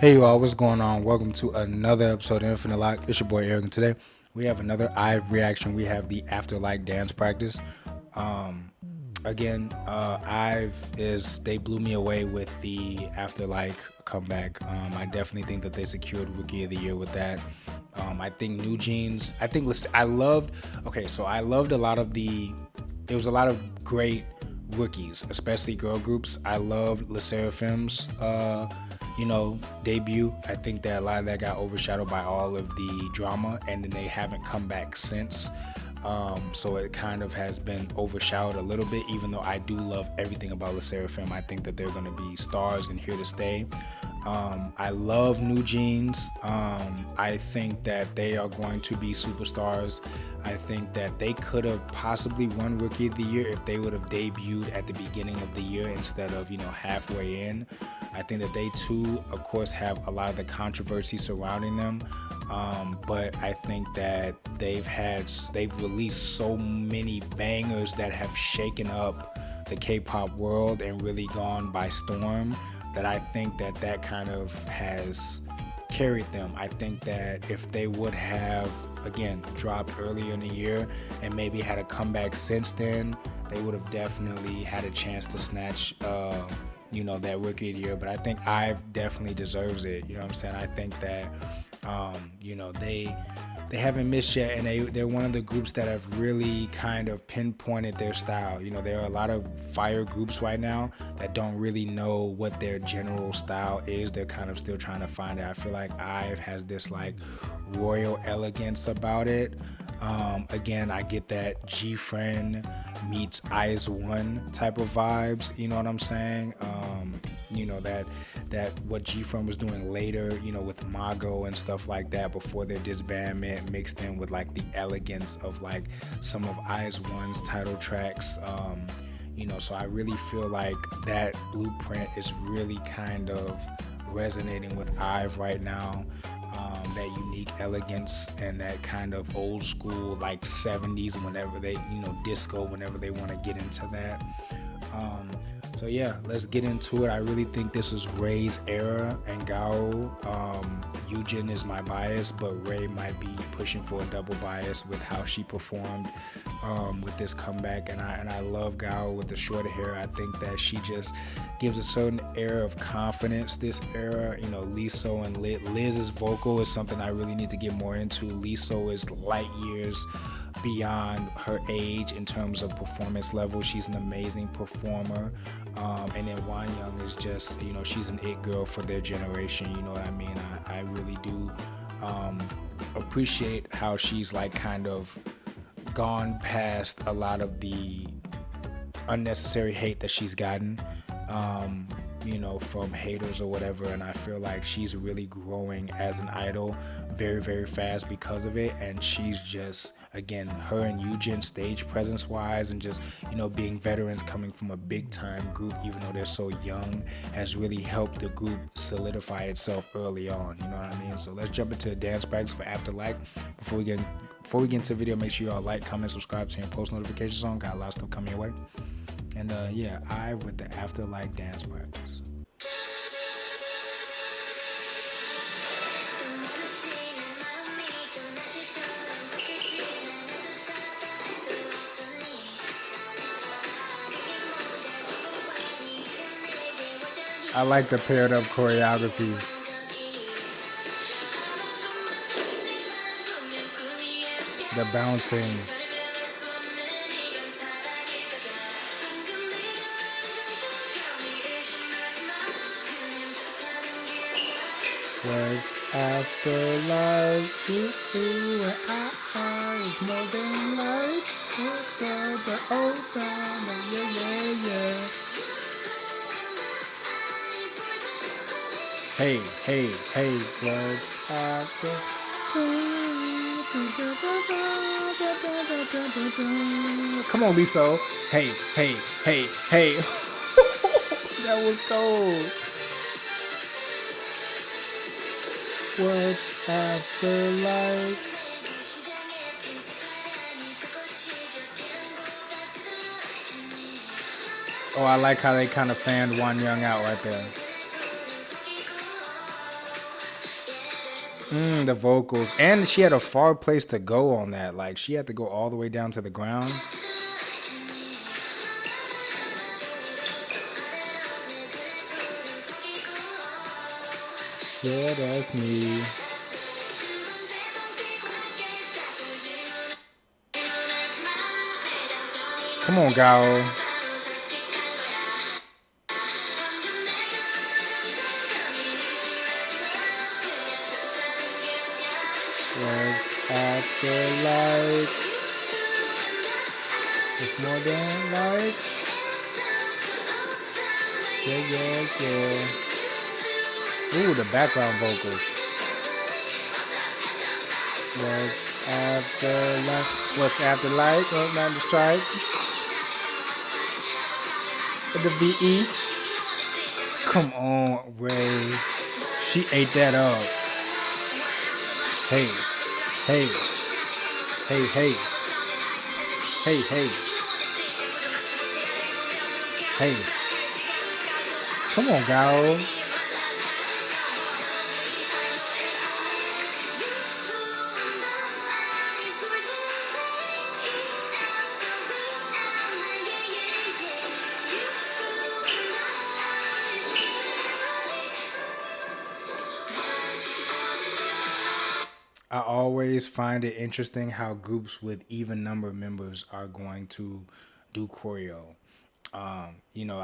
Hey you all, what's going on? Welcome to another episode of Elocke. It's your boy Erick, and today we have another IVE reaction. We have the Afterlight dance practice. IVE they blew me away with the Afterlight comeback. I definitely think that they secured Rookie of the Year with that. I think New Jeans. I loved. Okay, so I loved a lot of the. There was a lot of great rookies, especially girl groups. I loved Le Seraphim's debut. I think that a lot of that got overshadowed by all of the drama, and then they haven't come back since. So it kind of has been overshadowed a little bit, even though I do love everything about Le Seraphim. I think that they're going to be stars and here to stay. I love New Jeans. I think that they are going to be superstars. I think that they could have possibly won Rookie of the Year if they would have debuted at the beginning of the year instead of, halfway in. I think that they too, of course, have a lot of the controversy surrounding them. But I think that they've released so many bangers that have shaken up the K-pop world and really gone by storm, that I think that kind of has carried them. I think that if they would have, again, dropped earlier in the year and maybe had a comeback since then, they would have definitely had a chance to snatch that Rookie of the Year. But I think IVE definitely deserves it. You know what I'm saying? I think that they haven't missed yet, and they're one of the groups that have really kind of pinpointed their style. There are a lot of fire groups right now that don't really know what their general style is. They're kind of still trying to find it. I feel like IVE has this like royal elegance about it. Again, I get that G-Friend meets IZ*ONE type of vibes, you know what I'm saying? That what G-Friend was doing later, with Mago and stuff like that before their disbandment, mixed in with like the elegance of like some of IZ*ONE's title tracks. So I really feel like that blueprint is really kind of resonating with IVE right now. That unique elegance and that kind of old school like 70s whenever they disco, whenever they want to get into that. So yeah, let's get into it. I really think this is Ray's era and Gao. Yujin is my bias, but Ray might be pushing for a double bias with how she performed with this comeback. And I love Gao with the short hair. I think that she just gives a certain air of confidence this era. Lizzo and Liz's vocal is something I really need to get more into. Lizzo is light years beyond her age in terms of performance level. She's an amazing performer. And then Wan Young is just, she's an it girl for their generation. You know what I mean? I really do appreciate how she's like kind of gone past a lot of the unnecessary hate that she's gotten, from haters or whatever. And I feel like she's really growing as an idol very, very fast because of it. And she's just, again, her and Yujin stage presence wise and just, being veterans coming from a big time group, even though they're so young, has really helped the group solidify itself early on. You know what I mean? So let's jump into the dance practice for Afterlight. Before we get into the video, make sure y'all like, comment, subscribe, turn your post notifications on. Got a lot of stuff coming your way. And I with the Afterlight dance practice. I like the paired up choreography. The bouncing. Was afterlife where I was more than life. The old yeah. Hey, was after. Come on, Lizzo. Hey. That was cold. Was afterlife. Oh, I like how they kind of fanned Wan Young out right there. The vocals, and she had a far place to go on that. Like she had to go all the way down to the ground. Yeah, that's me. Come on, Gao. What's after like? It's more than like. Yeah. Ooh, the background vocals. What's after like? What's after like? Oh, not the stripes. The VE. Come on, Ray. She ate that up. Hey. Hey. Hey. Come on, Gal. I always find it interesting how groups with even number of members are going to do choreo. I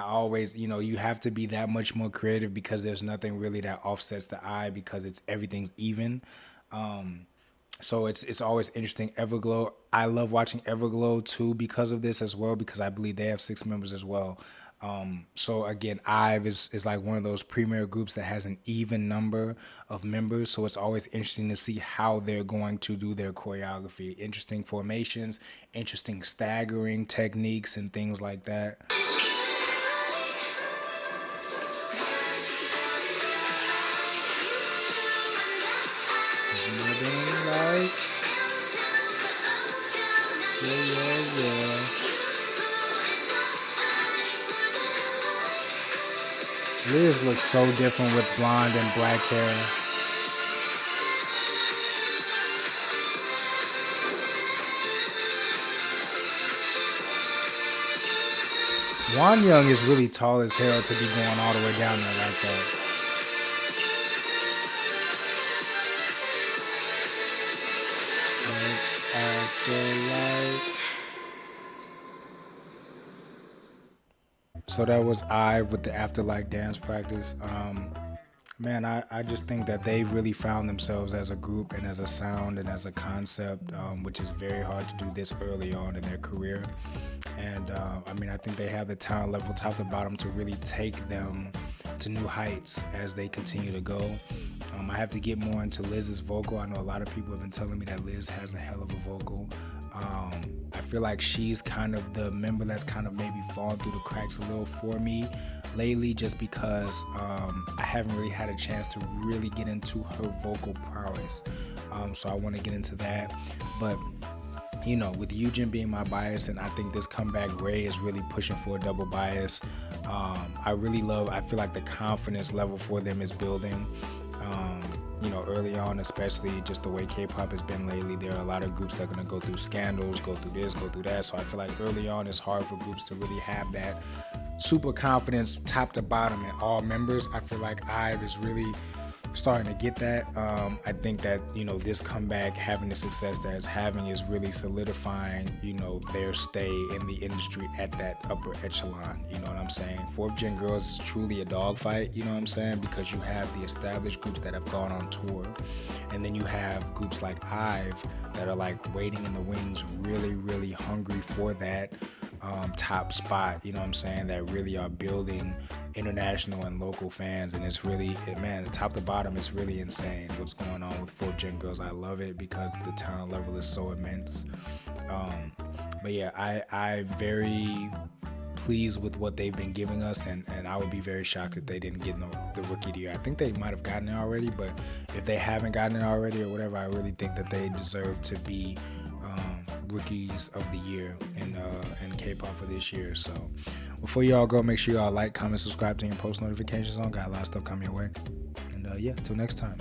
always, you have to be that much more creative because there's nothing really that offsets the eye because everything's even. So it's always interesting. Everglow, I love watching Everglow too because of this as well, because I believe they have 6 members as well. So again, IVE is like one of those premier groups that has an even number of members. So it's always interesting to see how they're going to do their choreography. Interesting formations, interesting staggering techniques and things like that. Yeah. Liz looks so different with blonde and black hair. Wan Young is really tall as hell to be going all the way down there like that. So that was IVE with the Afterlight dance practice. Man, I just think that they really found themselves as a group and as a sound and as a concept, which is very hard to do this early on in their career. And I think they have the talent level top to bottom to really take them to new heights as they continue to go. I have to get more into Liz's vocal. I know a lot of people have been telling me that Liz has a hell of a vocal. I feel like she's kind of the member that's kind of maybe fallen through the cracks a little for me lately, just because I haven't really had a chance to really get into her vocal prowess. So I want to get into that. But with Eugen being my bias, and I think this comeback Ray is really pushing for a double bias. I feel like the confidence level for them is building. Early on, especially just the way K-pop has been lately, there are a lot of groups that are going to go through scandals, go through this, go through that. So I feel like early on it's hard for groups to really have that super confidence top to bottom in all members. I feel like IVE is really starting to get that. I think that this comeback, having the success that it's having, is really solidifying their stay in the industry at that upper echelon. You know what I'm saying? 4th Gen Girls is truly a dogfight. You know what I'm saying? Because you have the established groups that have gone on tour, and then you have groups like IVE that are like waiting in the wings, really, really hungry for that top spot, you know what I'm saying, that really are building international and local fans. And it's really, man, top to bottom, it's really insane what's going on with 4th Gen Girls. I love it because the talent level is so immense. But yeah, I'm very pleased with what they've been giving us, and I would be very shocked if they didn't get the Rookie of the Year. I think they might have gotten it already, but if they haven't gotten it already or whatever, I really think that they deserve to be Rookies of the Year in K-pop for this year. So before y'all go, make sure y'all like, comment, subscribe to your post notifications on. Got a lot of stuff coming your way. And till next time.